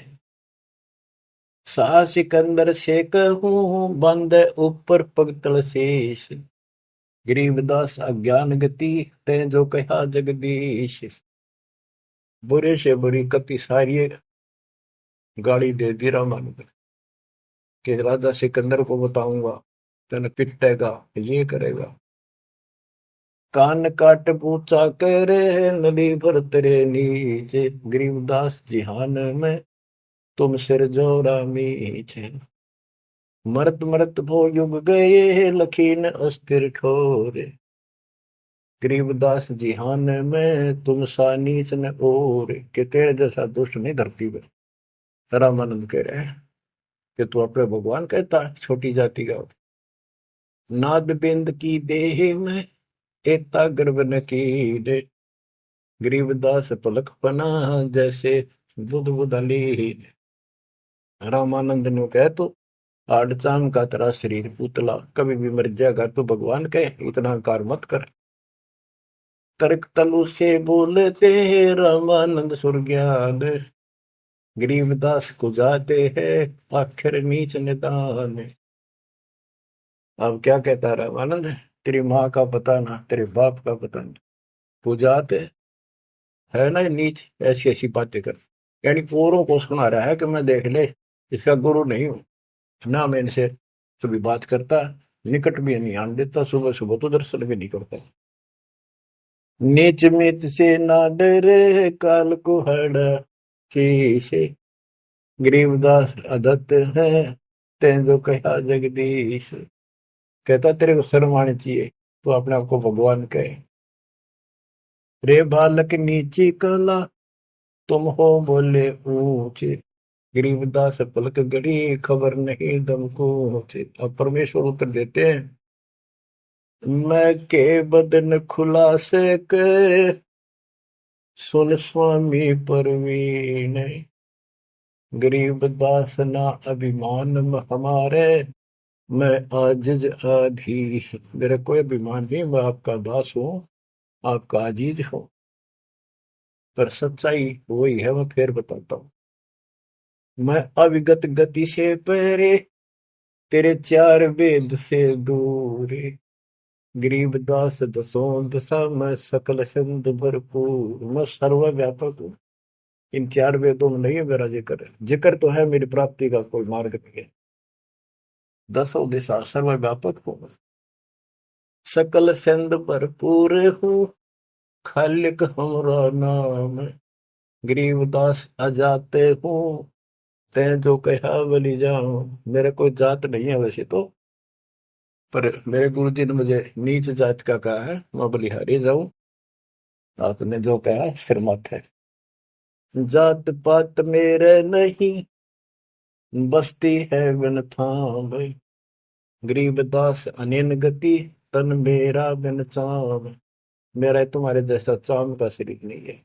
सा सिकंदर से कहूं, बंद ऊपर पगतल शेष, गरीबदास अज्ञान गति, ते जो कहा जगदीश। बुरे से बुरी कति सारी गाली दे दी रामानंद कि राजा सिकंदर को बताऊंगा, तेन पिटेगा, ये करेगा। कान काट पूछा करे, नदी भर तेरे नीचे, गरीबदास जिहान में तुम सिर जोरा मीचे। मरत मरत भो युग गए, लखीन अस्थिर ठोरे, गरीबदास जिहान में तुम सा नीच न और। के तेरे जैसा दुष्ट नहीं धरती में। रामानंद कह रहे हैं कि तू अपने भगवान कहता है छोटी जाति का। नाद बिंद की देह में एता गर्भ न कीरे, गरीबदास पलक पना जैसे बुध बुदली। रामानंद ने कहे, तो आड़चाम का तेरा शरीर पुतला, कभी भी मर जाएगा, तो भगवान कहे इतना अहंकार मत कर। तर्क तलु से बोलते रामानंद सुरज्ञान, गरीबदास को जाते हैं आखिर नीच निदान। अब क्या कहता है रामानंद, तेरी माँ का पता ना, तेरे बाप का पता ना, पूजाते है ना नीच, ऐसी ऐसी बातें कर। यानी औरों को सुना रहा है कि मैं देख ले इसका गुरु नहीं हूं ना, मैं इनसे कभी बात करता, निकट भी नहीं आने देता, सुबह सुबह तो दर्शन भी नहीं करता। नीच मीच से ना डरे, काल को हड़ा शीशे, गरीबदास अदत्त है, तें जो कहा जगदीश। कहता तेरे को शर्म आनी चाहिए, तो अपने आप को भगवान कहे। रे बालक नीची कला, तुम हो बोले ऊंचे, गरीबदास पलक गड़ी, खबर नहीं दम को। अब परमेश्वर उत्तर देते हैं, मैं के बदन खुलासे कर, सुन स्वामी परवीन, गरीबदास ना अभिमान हमारे, मैं आजिज आधीश। मेरा कोई अभिमान नहीं, मैं आपका दास हूं, आपका आजीज हूं। पर सच्चाई वही है, मैं फिर बताता हूं। मैं अविगत गति से पहरे, तेरे चार वेद से दूर, गरीबदास दसों दशा में सकल संत भरपूर। मैं सर्वव्यापक हूँ, इन चार वेदों में नहीं है मेरा जिक्र, जिक्र तो है मेरी प्राप्ति का कोई मार्ग नहीं है। दसों दिशा सर्वव्यापक हूँ, सकल संत भरपूर हूँ, खालिक हमरा नाम, गरीबदास अजाते हूँ, तै जो कहा बलि जाऊं। मेरा कोई जात नहीं है वैसे तो, पर मेरे गुरु जी ने मुझे नीच जात का कहा है, मैं बलिहारी जाऊं, आपने जो कहा सिर माथे। जात पात मेरे नहीं, बस्ती है बिन थाम, गरीबदास अनिन गति, तन मेरा बिन चाम। मेरा तुम्हारे जैसा चाम का शरीर नहीं है।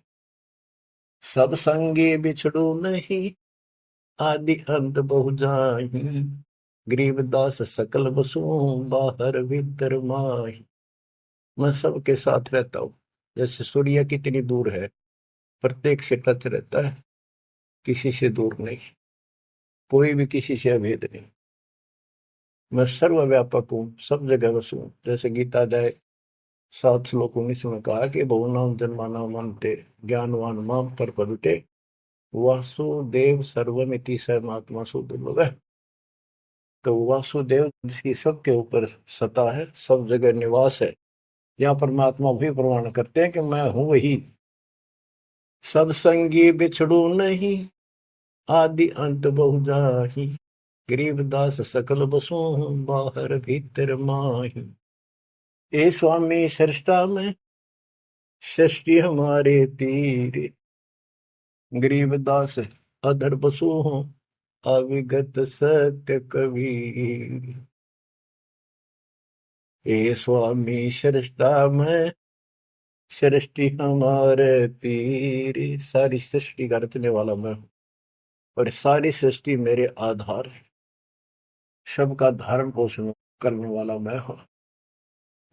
सब संगी बिछड़ू नहीं, आदि अंत बहु जाही, गरीबदास सकल बसु, बाहर भीतर माही। मैं सबके साथ रहता हूँ। जैसे सूर्य कितनी दूर है, प्रत्येक से टच रहता है, किसी से दूर नहीं, कोई भी किसी से अभेद नहीं। मैं सर्वव्यापक हूँ, सब जगह वसू। जैसे गीता अध्याय 7 श्लोक 19 में कहा कि बहुनाम जन्मानाम अन्ते ज्ञानवान माम प्रपद्यते वासुदेव सर्वमिति स महात्मा सुदुर्लभ। तो वासुदेव जिसकी सबके ऊपर सत्ता है, सब जगह निवास है, यहाँ परमात्मा भी प्रमाण करते हैं कि मैं हूं वही। सब संगी बिछड़ू नहीं, आदि अंत बहु जाही, गरीबदास सकल बसु, बाहर भीतर माही। ए स्वामी सृष्टा में, सृष्टि हमारे तीर, गरीबदास अधर बसु हूँ, अविगत सत्य कबीर। ए स्वामी सृष्टा में, सृष्टि हमारे तीर। सारी सृष्टि का रचने वाला मैं हूँ, और सारी सृष्टि मेरे आधार है, सबका धारण पोषण करने वाला मैं हूँ।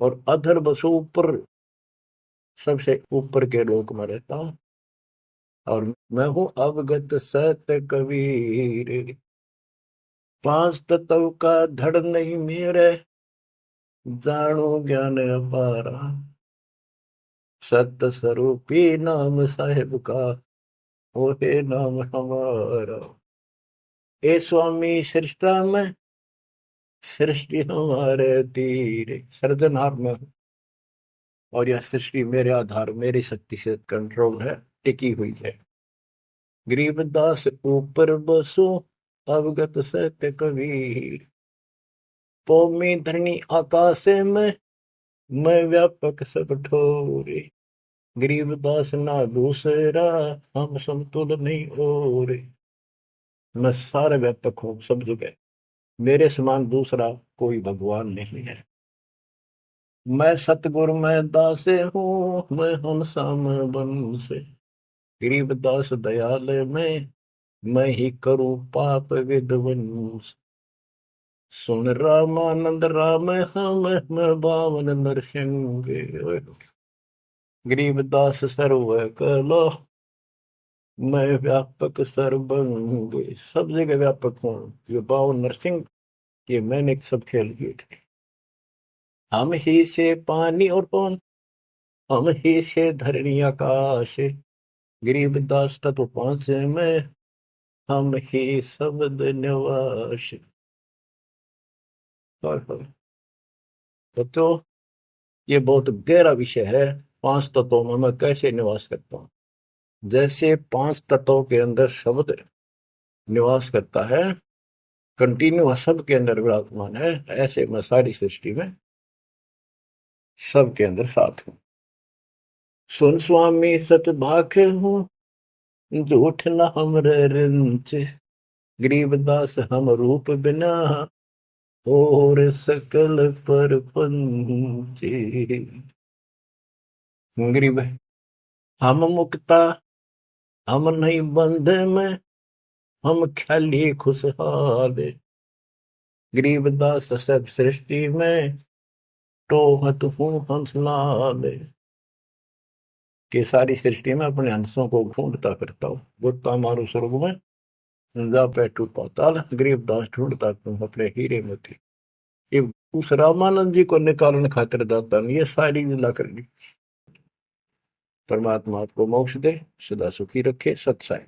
और अधर बसु ऊपर, सबसे ऊपर के लोक में रहता हूँ, और मैं हूँ अवगत सत्य कबीर। पांच तत्व का धड़ नहीं मेरे, जानो ज्ञान अपारा, सत्य स्वरूपी नाम साहेब का, ओहे नाम हमारा। ए स्वामी सृष्टा में, सृष्टि हमारे तीर। सृजनहार में हूँ, और यह सृष्टि मेरे आधार, मेरी शक्ति से कंट्रोल है, टिकी हुई है। गरीबदास ऊपर बसो, अवगत सत्य कबीर। पौमी धरणी आकाश में, मैं व्यापक सब ठोरे। गरीबदास ना दूसरा, हम समतुल नहीं और। मैं सारे व्यापक हूँ सब जगह, मेरे समान दूसरा कोई भगवान नहीं है। मैं सतगुरु मैं दासे हूँ, मैं हम साम बन से। गरीबदास दयाल मैं ही करूँ पाप विध्वंस। सुन रामानंद राम हम, मैं बावन नरसिंह। गरीबदास सर्व कलो, मैं व्यापक सर्वंग। सब जगह व्यापक हूँ। ये बावन नरसिंह, ये मैंने सब खेल किए थे। हम ही से पानी और पवन, हम ही से धरणी आकाश। गरीबदास तत्व पांच में, हम ही शब्द निवास। तो ये बहुत गहरा विषय है। पांच तत्वों में मैं कैसे निवास करता हूँ। जैसे पांच तत्वों के अंदर शब्द निवास करता है, कंटिन्यू सबके अंदर विराजमान है, ऐसे मैं सारी सृष्टि में सबके अंदर साथ हूँ। सुन स्वामी सत भाखे हूँ, झूठ न हमरे रिंच। गरीबदास हम रूप बिना, और सकल पर पंचे। गरीब हम मुक्ता, हम नहीं बंधे में, हम ख्याली खुशहाल। गरीबदास सब सृष्टि में, टोहत हूँ हंसलाल। कि सारी सृष्टि में अपने हंसों को ढूंढता फिरता हूँ। गोता मारू स्वर्ग में, जा बैठू पाताल। गरीबदास ढूंढता तुम अपने हीरे मोती। ये उस रामानंद जी को निकालने खातिर दाता ने ये सारी लीला कर ली। परमात्मा आपको मोक्ष दे, सदा सुखी रखे। सत्साई।